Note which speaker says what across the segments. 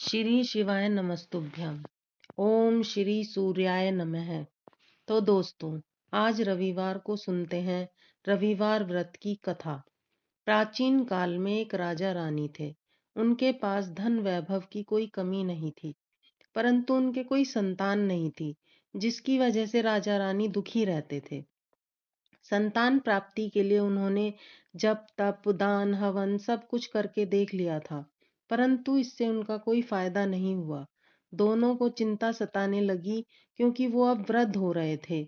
Speaker 1: श्री शिवाय नमस्तुभ्यम। ओम श्री सूर्याय नमः। तो दोस्तों, आज रविवार को सुनते हैं रविवार व्रत की कथा। प्राचीन काल में एक राजा रानी थे। उनके पास धन वैभव की कोई कमी नहीं थी, परंतु उनके कोई संतान नहीं थी, जिसकी वजह से राजा रानी दुखी रहते थे। संतान प्राप्ति के लिए उन्होंने जप तप दान हवन सब कुछ करके देख लिया था, परंतु इससे उनका कोई फायदा नहीं हुआ। दोनों को चिंता सताने लगी, क्योंकि वो अब वृद्ध हो रहे थे।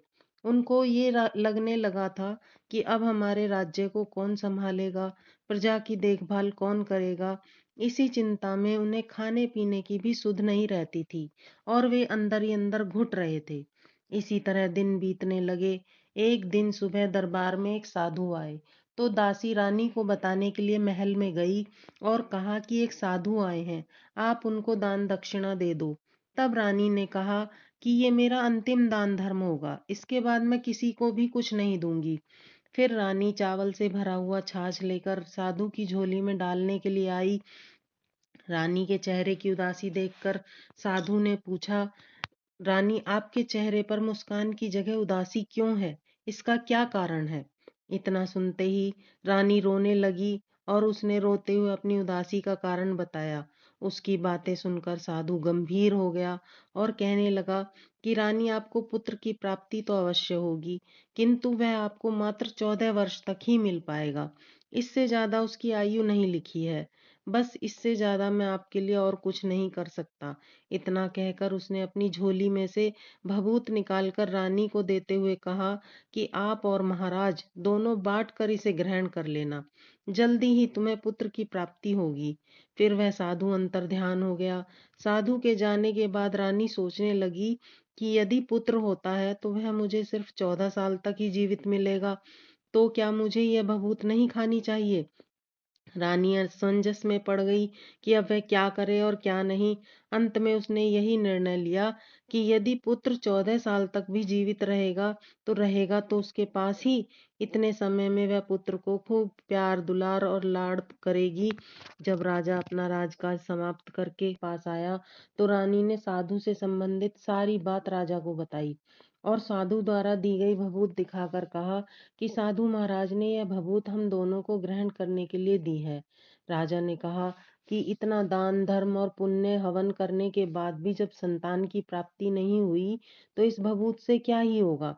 Speaker 1: उनको ये लगने लगा था कि अब हमारे राज्य को कौन संभालेगा, प्रजा की देखभाल कौन करेगा। इसी चिंता में उन्हें खाने पीने की भी सुध नहीं रहती थी, और वे अंदर ही अंदर घुट रहे थे। इसी तरह दिन बीतने लगे। एक दिन सुबह दरबार में एक साधु आए, तो दासी रानी को बताने के लिए महल में गई और कहा कि एक साधु आए हैं, आप उनको दान दक्षिणा दे दो। तब रानी ने कहा कि ये मेरा अंतिम दान धर्म होगा, इसके बाद मैं किसी को भी कुछ नहीं दूंगी। फिर रानी चावल से भरा हुआ छाछ लेकर साधु की झोली में डालने के लिए आई। रानी के चेहरे की उदासी देखकर साधु ने पूछा, रानी, आपके चेहरे पर मुस्कान की जगह उदासी क्यों है? इसका क्या कारण है? इतना सुनते ही रानी रोने लगी और उसने रोते हुए अपनी उदासी का कारण बताया। उसकी बातें सुनकर साधु गंभीर हो गया और कहने लगा कि रानी, आपको पुत्र की प्राप्ति तो अवश्य होगी, किंतु वह आपको मात्र 14 वर्ष तक ही मिल पाएगा। इससे ज्यादा उसकी आयु नहीं लिखी है। बस इससे ज्यादा मैं आपके लिए और कुछ नहीं कर सकता। इतना कहकर उसने अपनी झोली में से भभूत निकालकर रानी को देते हुए कहा कि आप और महाराज दोनों बांट कर इसे ग्रहण कर लेना। जल्दी ही तुम्हें पुत्र की प्राप्ति होगी। फिर वह साधु अंतर्ध्यान हो गया। साधु के जाने के बाद रानी सोचने लगी कि यदि पुत्र होता है तो वह मुझे सिर्फ 14 साल तक ही जीवित मिलेगा, तो क्या मुझे यह भभूत नहीं खानी चाहिए? रानी असमंजस में पड़ गई कि अब वह क्या करे और क्या नहीं। अंत में उसने यही निर्णय लिया कि यदि पुत्र 14 साल तक भी जीवित रहेगा तो उसके पास ही। इतने समय में वह पुत्र को खूब प्यार दुलार और लाड़ करेगी। जब राजा अपना राजकाज समाप्त करके पास आया, तो रानी ने साधु से संबंधित सारी बात राजा को बताई और साधु द्वारा दी गई भभूत दिखाकर कहा कि साधु महाराज ने यह भभूत हम दोनों को ग्रहण करने के लिए दी है। राजा ने कहा कि इतना दान धर्म और पुण्य हवन करने के बाद भी जब संतान की प्राप्ति नहीं हुई, तो इस भभूत से क्या ही होगा।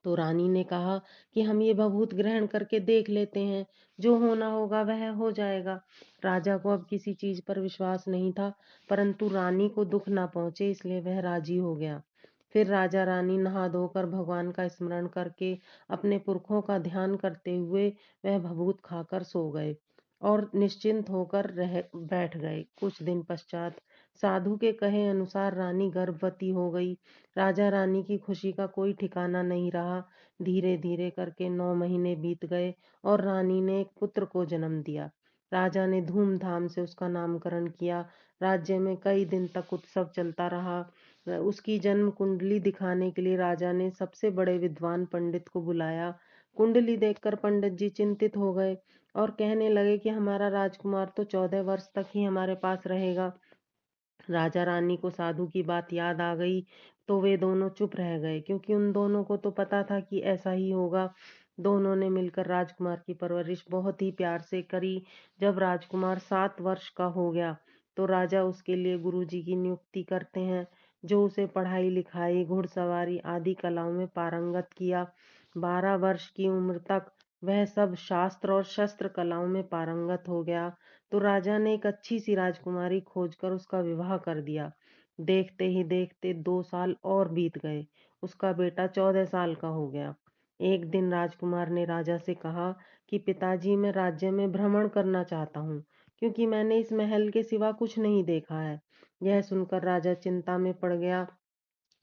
Speaker 1: तो रानी ने कहा कि हम ये भभूत ग्रहण करके देख लेते हैं, जो होना होगा वह हो जाएगा। राजा को अब किसी चीज पर विश्वास नहीं था, परंतु रानी को दुख ना पहुंचे इसलिए वह राजी हो गया। फिर राजा रानी नहा धोकर भगवान का स्मरण करके अपने पुरखों का ध्यान करते हुए वह भभूत खाकर सो गए और निश्चिंत होकर रह बैठ गए। कुछ दिन पश्चात साधु के कहे अनुसार रानी गर्भवती हो गई। राजा रानी की खुशी का कोई ठिकाना नहीं रहा। धीरे धीरे करके 9 महीने बीत गए और रानी ने एक पुत्र को जन्म दिया। राजा ने धूमधाम से उसका नामकरण किया। राज्य में कई दिन तक उत्सव चलता रहा। उसकी जन्म कुंडली दिखाने के लिए राजा ने सबसे बड़े विद्वान पंडित को बुलाया। कुंडली देखकर पंडित जी चिंतित हो गए और कहने लगे कि हमारा राजकुमार तो 14 वर्ष तक ही हमारे पास रहेगा। राजा रानी को साधु की बात याद आ गई, तो वे दोनों चुप रह गए, क्योंकि उन दोनों को तो पता था कि ऐसा ही होगा। दोनों ने मिलकर राजकुमार की परवरिश बहुत ही प्यार से करी। जब राजकुमार 7 वर्ष का हो गया, तो राजा उसके लिए गुरुजी की नियुक्ति करते हैं, जो उसे पढ़ाई लिखाई घुड़सवारी आदि कलाओं में पारंगत किया। 12 वर्ष की उम्र तक वह सब शास्त्र और शस्त्र कलाओं में पारंगत हो गया। तो राजा ने एक अच्छी सी राजकुमारी खोजकर उसका विवाह कर दिया। देखते ही देखते 2 साल और बीत गए। उसका बेटा 14 साल का हो गया। एक दिन राजकुमार ने राजा से कहा कि पिताजी, मैं राज्य में भ्रमण करना चाहता हूँ, क्योंकि मैंने इस महल के सिवा कुछ नहीं देखा है। यह सुनकर राजा चिंता में पड़ गया,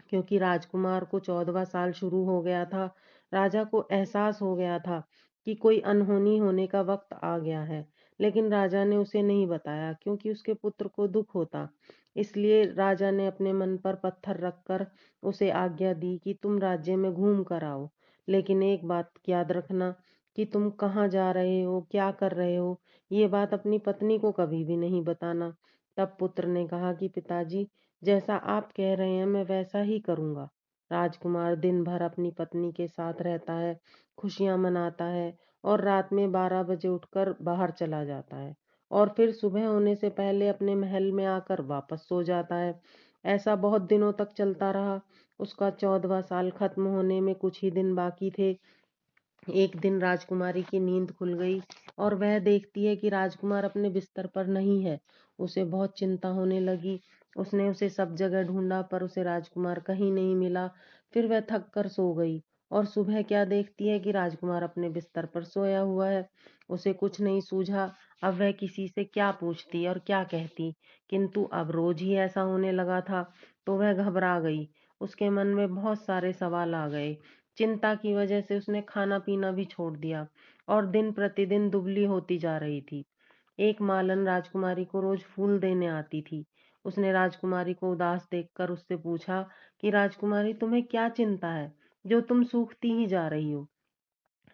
Speaker 1: क्योंकि राजकुमार को 14वां साल शुरू हो गया था। राजा को एहसास हो गया था कि कोई अनहोनी होने का वक्त आ गया है, लेकिन राजा ने उसे नहीं बताया, क्योंकि उसके पुत्र को दुख होता। इसलिए राजा ने अपने मन पर पत्थर रखकर उसे आज्ञा दी कि तुम राज्य में घूम कर आओ, लेकिन एक बात याद रखना कि तुम कहाँ जा रहे हो, क्या कर रहे हो, ये बात अपनी पत्नी को कभी भी नहीं बताना। तब पुत्र ने कहा कि पिताजी, जैसा आप कह रहे हैं मैं वैसा ही करूंगा। राजकुमार दिन भर अपनी पत्नी के साथ रहता है, खुशियां मनाता है और रात में 12 बजे उठकर बाहर चला जाता है और फिर सुबह होने से पहले अपने महल में आकर वापस सो जाता है। ऐसा बहुत दिनों तक चलता रहा। उसका 14वां साल खत्म होने में कुछ ही दिन बाकी थे। एक दिन राजकुमारी की नींद खुल गई और वह देखती है कि राजकुमार अपने बिस्तर पर नहीं है। उसे बहुत चिंता होने लगी। उसने उसे सब जगह ढूंढा पर उसे राजकुमार कहीं नहीं मिला। फिर वह थक कर सो गई और सुबह क्या देखती है कि राजकुमार अपने बिस्तर पर सोया हुआ है। उसे कुछ नहीं सूझा। अब वह किसी से क्या पूछती और क्या कहती, किंतु अब रोज ही ऐसा होने लगा था तो वह घबरा गई। उसके मन में बहुत सारे सवाल आ गए। चिंता की वजह से उसने खाना पीना भी छोड़ दिया और दिन प्रतिदिन दुबली होती जा रही थी। एक मालन राजकुमारी को रोज फूल देने आती थी। उसने राजकुमारी को उदास देखकर उससे पूछा कि राजकुमारी, तुम्हें क्या चिंता है जो तुम सूखती ही जा रही हो।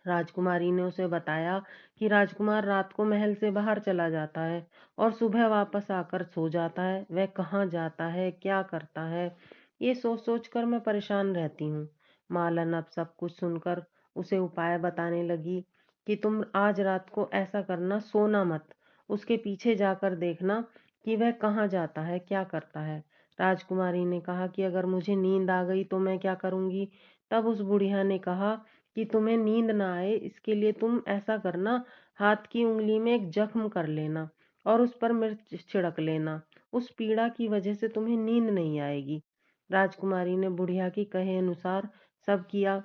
Speaker 1: राजकुमारी ने उसे बताया कि राजकुमार रात को महल से बाहर चला जाता है और सुबह वापस आकर सो जाता है। वह कहाँ जाता है, क्या करता है, ये सोच सोच कर मैं परेशान रहती हूँ। मालन अब सब कुछ सुनकर उसे उपाय बताने लगी कि तुम आज रात को ऐसा करना, सोना मत, उसके पीछे जाकर देखना कि वह कहाँ जाता है, क्या करता है। राजकुमारी ने कहा कि अगर मुझे नींद आ गई तो मैं क्या करूंगी। तब उस बुढ़िया ने कहा कि तुम्हें नींद ना आए इसके लिए तुम ऐसा करना, हाथ की उंगली में एक जख्म कर लेना और उस पर मिर्च छिड़क लेना। उस पीड़ा की वजह से तुम्हें नींद नहीं आएगी। राजकुमारी ने बुढ़िया की कहे अनुसार सब किया।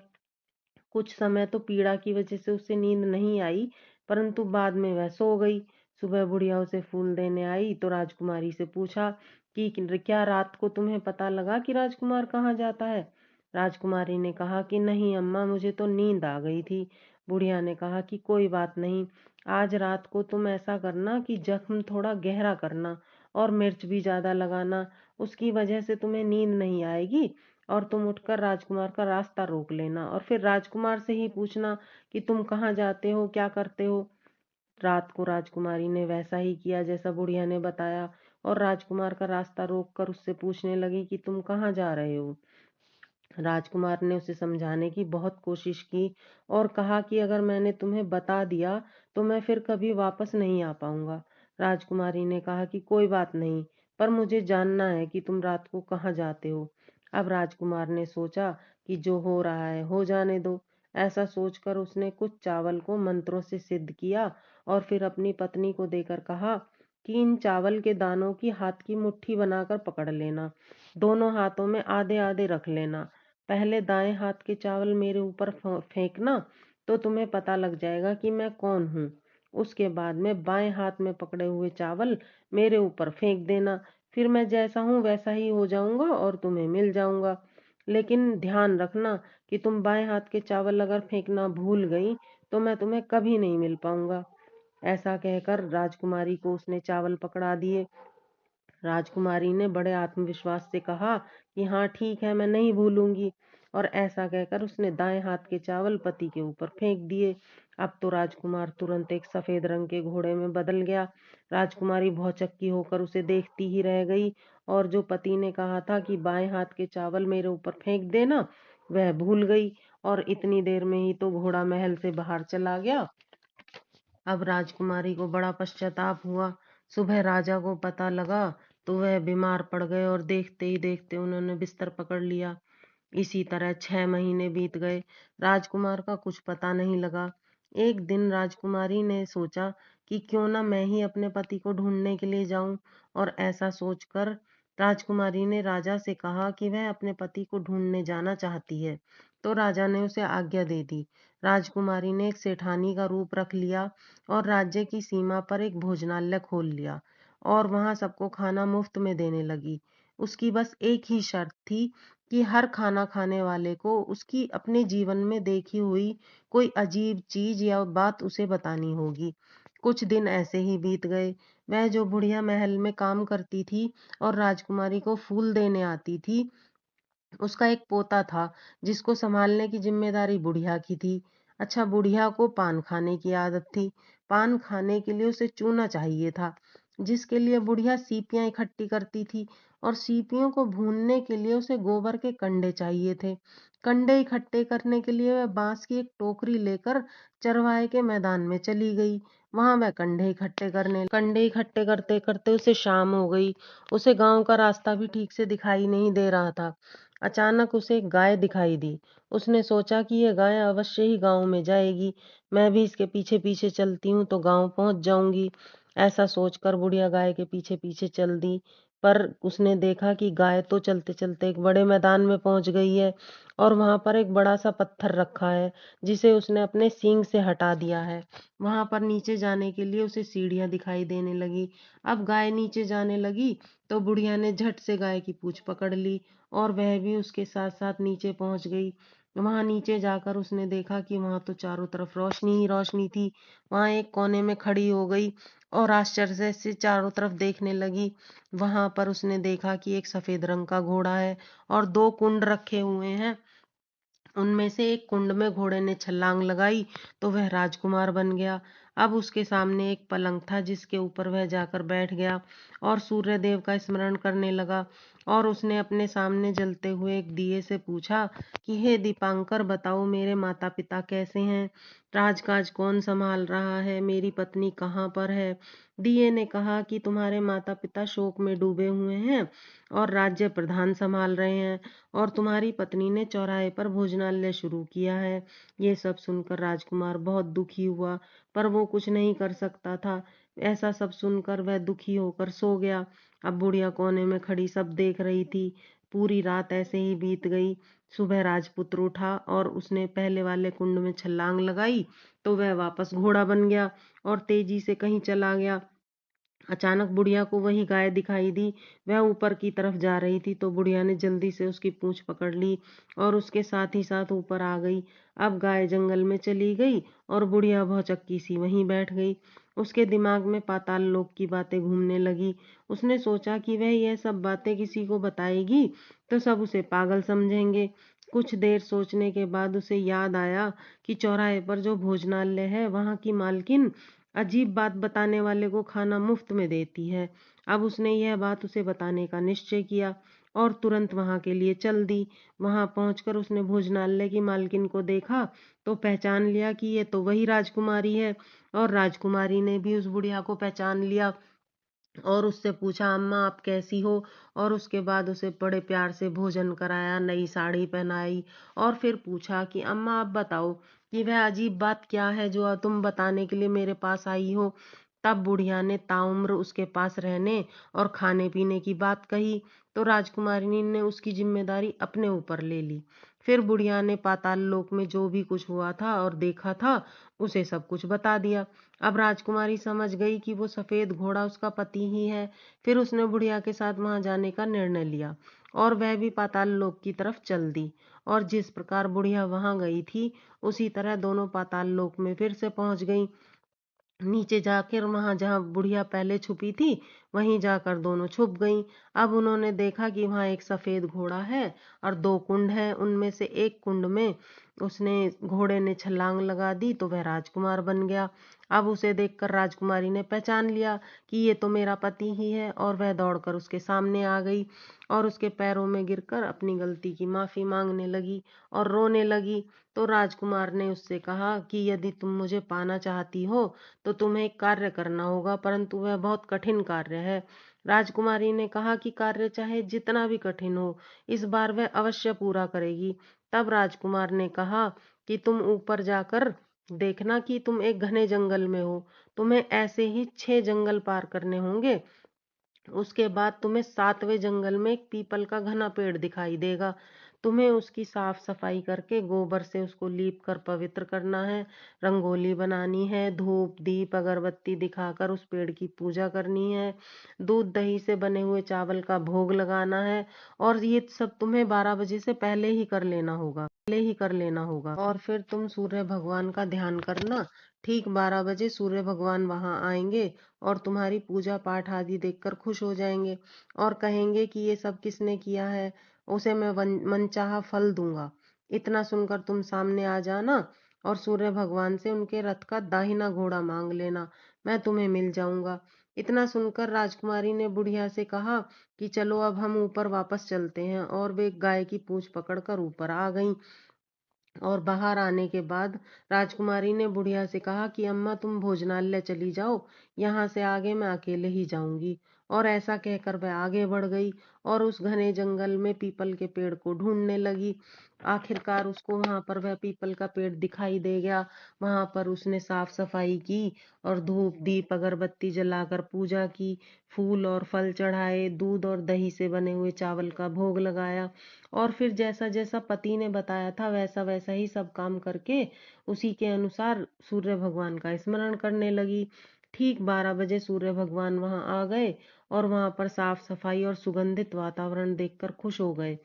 Speaker 1: कुछ समय तो पीड़ा की वजह से उसे नींद नहीं आई, परंतु बाद में वह सो गई। सुबह बुढ़िया उसे फूल देने आई तो राजकुमारी से पूछा कि क्या रात को तुम्हें पता लगा कि राजकुमार कहाँ जाता है। राजकुमारी ने कहा कि नहीं अम्मा, मुझे तो नींद आ गई थी। बुढ़िया ने कहा कि कोई बात नहीं, आज रात को तुम ऐसा करना कि जख्म थोड़ा गहरा करना और मिर्च भी ज्यादा लगाना, उसकी वजह से तुम्हें नींद नहीं आएगी और तुम उठकर राजकुमार का रास्ता रोक लेना और फिर राजकुमार से ही पूछना कि तुम कहाँ जाते हो, क्या करते हो। रात को राजकुमारी ने वैसा ही किया जैसा बुढ़िया ने बताया और राजकुमार का रास्ता रोककर उससे पूछने लगी कि तुम कहाँ जा रहे हो। राजकुमार ने उसे समझाने की बहुत कोशिश की और कहा कि अगर मैंने तुम्हें बता दिया तो मैं फिर कभी वापस नहीं आ पाऊंगा। राजकुमारी ने कहा कि कोई बात नहीं, पर मुझे जानना है कि तुम रात को कहाँ जाते हो। अब राजकुमार ने सोचा कि जो हो रहा है हो जाने दो। ऐसा सोचकर उसने कुछ चावल को मंत्रों से सिद्ध किया और फिर अपनी पत्नी को देकर कहा कि इन चावल के दानों की हाथ की मुट्ठी बनाकर पकड़ लेना, दोनों हाथों में आधे आधे रख लेना। पहले दाएं हाथ के चावल मेरे ऊपर फेंकना तो तुम्हें पता लग जाएगा कि मैं कौन हूँ। उसके बाद में बाएं हाथ में पकड़े हुए चावल मेरे ऊपर फेंक देना, फिर मैं जैसा हूँ वैसा ही हो जाऊंगा और तुम्हें मिल जाऊंगा। लेकिन ध्यान रखना कि तुम बाएं हाथ के चावल अगर फेंकना भूल गई तो मैं तुम्हें कभी नहीं मिल पाऊंगा। ऐसा कहकर राजकुमारी को उसने चावल पकड़ा दिए। राजकुमारी ने बड़े आत्मविश्वास से कहा कि हाँ ठीक है, मैं नहीं भूलूंगी। और ऐसा कहकर उसने दाएं हाथ के चावल पति के ऊपर फेंक दिए। अब तो राजकुमार तुरंत एक सफेद रंग के घोड़े में बदल गया। राजकुमारी भौचक्की होकर उसे देखती ही रह गई और जो पति ने कहा था कि बाएं हाथ के चावल मेरे ऊपर फेंक देना, वह भूल गई और इतनी देर में ही तो घोड़ा महल से बाहर चला गया। अब राजकुमारी को बड़ा पश्चाताप हुआ। सुबह राजा को पता लगा तो वह बीमार पड़ गए और देखते ही देखते उन्होंने बिस्तर पकड़ लिया। इसी तरह 6 महीने बीत गए। राजकुमार का कुछ पता नहीं लगा। एक दिन राजकुमारी ने सोचा कि क्यों ना मैं ही अपने पति को ढूंढने के लिए जाऊं और ऐसा सोचकर राजकुमारी ने राजा से कहा कि वह अपने पति को ढूंढने जाना चाहती है। तो राजा ने उसे आज्ञा दे दी। राजकुमारी ने एक सेठानी का रूप रख लिया और राज्य की सीमा पर एक भोजनालय खोल लिया और वहां सबको खाना मुफ्त में देने लगी। उसकी बस एक ही शर्त थी कि हर खाना खाने वाले को उसकी अपने जीवन में देखी हुई कोई अजीब चीज या बात उसे बतानी होगी। कुछ दिन ऐसे ही बीत गए। वह जो बुढ़िया महल में काम करती थी और राजकुमारी को फूल देने आती थी, उसका एक पोता था जिसको संभालने की जिम्मेदारी बुढ़िया की थी। अच्छा, बुढ़िया को पान खाने की आदत थी। पान खाने के लिए उसे चूना चाहिए था। जिसके लिए बुढ़िया सीपियां इकट्ठी करती थी और सीपियों को भूनने के लिए उसे गोबर के कंडे चाहिए थे। कंडे इकट्ठे करने के लिए वह बांस की एक टोकरी लेकर चरवाहे के मैदान में चली गई। वहां वह कंडे इकट्ठे करते करते उसे शाम हो गई। उसे गांव का रास्ता भी ठीक से दिखाई नहीं दे रहा था। अचानक उसे एक गाय दिखाई दी। उसने सोचा कि यह गाय अवश्य ही गांव में जाएगी। मैं भी इसके पीछे पीछे चलती हूँ तो गांव पहुंच जाऊंगी। ऐसा सोचकर बुढ़िया गाय के पीछे पीछे चल दी। पर उसने देखा कि गाय तो चलते चलते एक बड़े मैदान में पहुंच गई है और वहां पर एक बड़ा सा पत्थर रखा है जिसे उसने अपने सींग से हटा दिया है। वहां पर नीचे जाने के लिए उसे सीढ़ियां दिखाई देने लगी। अब गाय नीचे जाने लगी तो बुढ़िया ने झट से गाय की पूंछ पकड़ ली और वह भी उसके साथ साथ नीचे पहुंच गई। वहां नीचे जाकर उसने देखा कि वहां तो चारों तरफ रोशनी ही रोशनी थी। वहां एक कोने में खड़ी हो गई और आश्चर्य से चारों तरफ देखने लगी। वहां पर उसने देखा कि एक सफेद रंग का घोड़ा है और दो कुंड रखे हुए हैं। उनमें से एक कुंड में घोड़े ने छलांग लगाई तो वह राजकुमार बन गया। अब उसके सामने एक पलंग था जिसके ऊपर वह जाकर बैठ गया और सूर्य देव का स्मरण करने लगा। और उसने अपने सामने जलते हुए एक दिए से पूछा कि हे दीपांकर, बताओ मेरे माता पिता कैसे हैं, राजकाज कौन संभाल रहा है, मेरी पत्नी कहाँ पर है। दिए ने कहा कि तुम्हारे माता पिता शोक में डूबे हुए हैं और राज्य प्रधान संभाल रहे हैं और तुम्हारी पत्नी ने चौराहे पर भोजनालय शुरू किया है। ये सब सुनकर राजकुमार बहुत दुखी हुआ, पर वो कुछ नहीं कर सकता था। ऐसा सब सुनकर वह दुखी होकर सो गया। अब बुढ़िया कोने में खड़ी सब देख रही थी। पूरी रात ऐसे ही बीत गई। सुबह राजपुत्र उठा और उसने पहले वाले कुंड में छलांग लगाई तो वह वापस घोड़ा बन गया और तेजी से कहीं चला गया। अचानक बुढ़िया को वही गाय दिखाई दी। वह ऊपर की तरफ जा रही थी तो बुढ़िया ने जल्दी से उसकी पूंछ पकड़ ली और उसके साथ ही साथ ऊपर आ गई। अब गाय जंगल में चली गई और बुढ़िया भौचक्की सी वहीं बैठ गई। उसके दिमाग में पाताल लोक की बातें घूमने लगी। उसने सोचा कि वह यह सब बातें किसी को बताएगी तो सब उसे पागल समझेंगे। कुछ देर सोचने के बाद उसे याद आया कि चौराहे पर जो भोजनालय है वहां की मालकिन अजीब बात बताने वाले को खाना मुफ्त में देती है। अब उसने यह बात उसे बताने का निश्चय किया और तुरंत वहां के लिए चल दी। वहां पहुंचकर उसने भोजनालय की मालकिन को देखा तो पहचान लिया कि ये तो वही राजकुमारी है और राजकुमारी ने भी उस बुढ़िया को पहचान लिया और उससे पूछा, अम्मा आप कैसी हो। और उसके बाद उसे बड़े प्यार से भोजन कराया, नई साड़ी पहनाई और फिर पूछा कि अम्मा आप बताओ कि वह अजीब बात क्या है जो तुम बताने के लिए मेरे पास आई हो। तब बुढ़िया ने ताउम्र उसके पास रहने और खाने पीने की बात कही तो राजकुमारी ने उसकी जिम्मेदारी अपने ऊपर ले ली। फिर बुढ़िया ने पाताल लोक में जो भी कुछ हुआ था और देखा था उसे सब कुछ बता दिया। अब राजकुमारी समझ गई कि वो सफेद घोड़ा उसका पति ही है। फिर उसने बुढ़िया के साथ वहां जाने का निर्णय लिया और वह भी पाताल लोक की तरफ चल दी। और जिस प्रकार बुढ़िया वहां गई थी उसी तरह दोनों पाताल लोक में फिर से पहुंच गईं। नीचे जाकर वहां जहां बुढ़िया पहले छुपी थी वहीं जाकर दोनों छुप गईं। अब उन्होंने देखा कि वहां एक सफेद घोड़ा है और दो कुंड हैं। उनमें से एक कुंड में उसने घोड़े ने छलांग लगा दी तो वह राजकुमार बन गया। अब उसे देखकर राजकुमारी ने पहचान लिया कि ये तो मेरा पति ही है और वह दौड़कर उसके सामने आ गई और उसके पैरों में गिरकर अपनी गलती की माफी मांगने लगी और रोने लगी। तो राजकुमार ने उससे कहा कि यदि तुम मुझे पाना चाहती हो तो तुम्हें एक कार्य करना होगा, परंतु वह बहुत कठिन कार्य है। राजकुमारी ने कहा कि कार्य चाहे जितना भी कठिन हो, इस बार वह अवश्य पूरा करेगी। तब राजकुमार ने कहा कि तुम ऊपर जाकर देखना कि तुम एक घने जंगल में हो। तुम्हें ऐसे ही 6 जंगल पार करने होंगे। उसके बाद तुम्हें 7वें जंगल में एक पीपल का घना पेड़ दिखाई देगा। तुम्हें उसकी साफ सफाई करके गोबर से उसको लीप कर पवित्र करना है, रंगोली बनानी है, धूप दीप अगरबत्ती दिखाकर उस पेड़ की पूजा करनी है, दूध दही से बने हुए चावल का भोग लगाना है और ये सब तुम्हें 12 बजे से पहले ही कर लेना होगा। और फिर तुम सूर्य भगवान का ध्यान करना। ठीक 12 बजे सूर्य भगवान वहां आएंगे और तुम्हारी पूजा पाठ आदि देखकर खुश हो जाएंगे और कहेंगे कि ये सब किसने किया है, उसे मैं मनचाहा फल दूंगा। इतना सुनकर तुम सामने आ जाना और सूर्य भगवान से उनके रथ का दाहिना घोड़ा मांग लेना, मैं तुम्हें मिल जाऊंगा। इतना सुनकर राजकुमारी ने बुढ़िया से कहा कि चलो अब हम ऊपर वापस चलते हैं, और वे गाय की पूंछ पकड़कर ऊपर आ गईं। और बाहर आने के बाद राजकुमारी ने बुढ़िया से कहा कि अम्मा तुम भोजनालय चली जाओ, यहाँ से आगे मैं अकेले ही जाऊंगी। और ऐसा कहकर वह आगे बढ़ गई और उस घने जंगल में पीपल के पेड़ को ढूंढने लगी। आखिरकार उसको वहां पर वह पीपल का पेड़ दिखाई दे गया। वहां पर उसने साफ सफाई की और धूप दीप अगरबत्ती जलाकर पूजा की, फूल और फल चढ़ाए, दूध और दही से बने हुए चावल का भोग लगाया, और फिर जैसा जैसा पति ने बताया था वैसा वैसा ही सब काम करके उसी के अनुसार सूर्य भगवान का स्मरण करने लगी। ठीक 12 बजे सूर्य भगवान वहां आ गए और वहां पर साफ सफाई और सुगंधित वातावरण देखकर खुश हो गए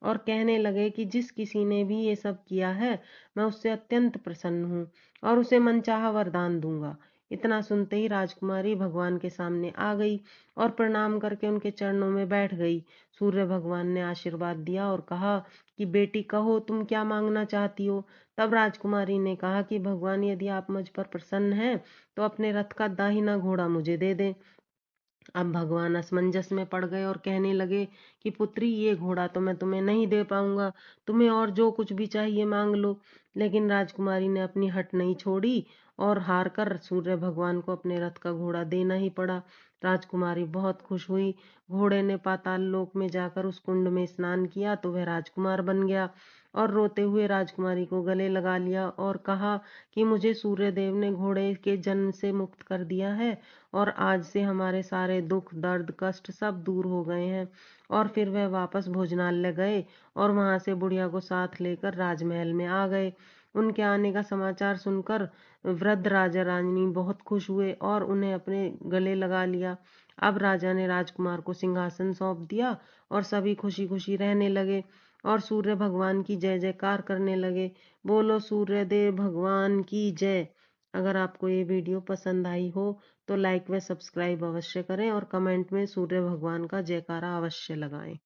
Speaker 1: और कहने लगे कि जिस किसी ने भी ये सब किया है मैं उससे अत्यंत प्रसन्न हूँ और उसे मनचाहा वरदान दूंगा। इतना सुनते ही राजकुमारी भगवान के सामने आ गई और प्रणाम करके उनके चरणों में बैठ गई। सूर्य भगवान ने आशीर्वाद दिया और कहा कि बेटी कहो तुम क्या मांगना चाहती हो। तब राजकुमारी ने कहा कि भगवान यदि आप मुझ पर प्रसन्न हैं तो अपने रथ का दाहिना घोड़ा मुझे दे दें। अब भगवान असमंजस में पड़ गए और कहने लगे कि पुत्री ये घोड़ा तो मैं तुम्हें नहीं दे पाऊंगा, तुम्हें और जो कुछ भी चाहिए मांग लो। लेकिन राजकुमारी ने अपनी हट नहीं छोड़ी और हार कर सूर्य भगवान को अपने रथ का घोड़ा देना ही पड़ा। राजकुमारी बहुत खुश हुई। घोड़े ने पाताल लोक में जाकर उस कुंड में स्नान किया तो वह राजकुमार बन गया और रोते हुए राजकुमारी को गले लगा लिया और कहा कि मुझे सूर्य देव ने घोड़े के जन्म से मुक्त कर दिया है और आज से हमारे सारे दुख दर्द कष्ट सब दूर हो गए हैं। और फिर वह वापस भोजनालय गए और वहां से बुढ़िया को साथ लेकर राजमहल में आ गए। उनके आने का समाचार सुनकर वृद्ध राजा रानी बहुत खुश हुए और उन्हें अपने गले लगा लिया। अब राजा ने राजकुमार को सिंहासन सौंप दिया और सभी खुशी खुशी रहने लगे और सूर्य भगवान की जय जयकार करने लगे। बोलो सूर्य देव भगवान की जय। अगर आपको ये वीडियो पसंद आई हो तो लाइक व सब्सक्राइब अवश्य करें और कमेंट में सूर्य भगवान का जयकारा अवश्य लगाएं।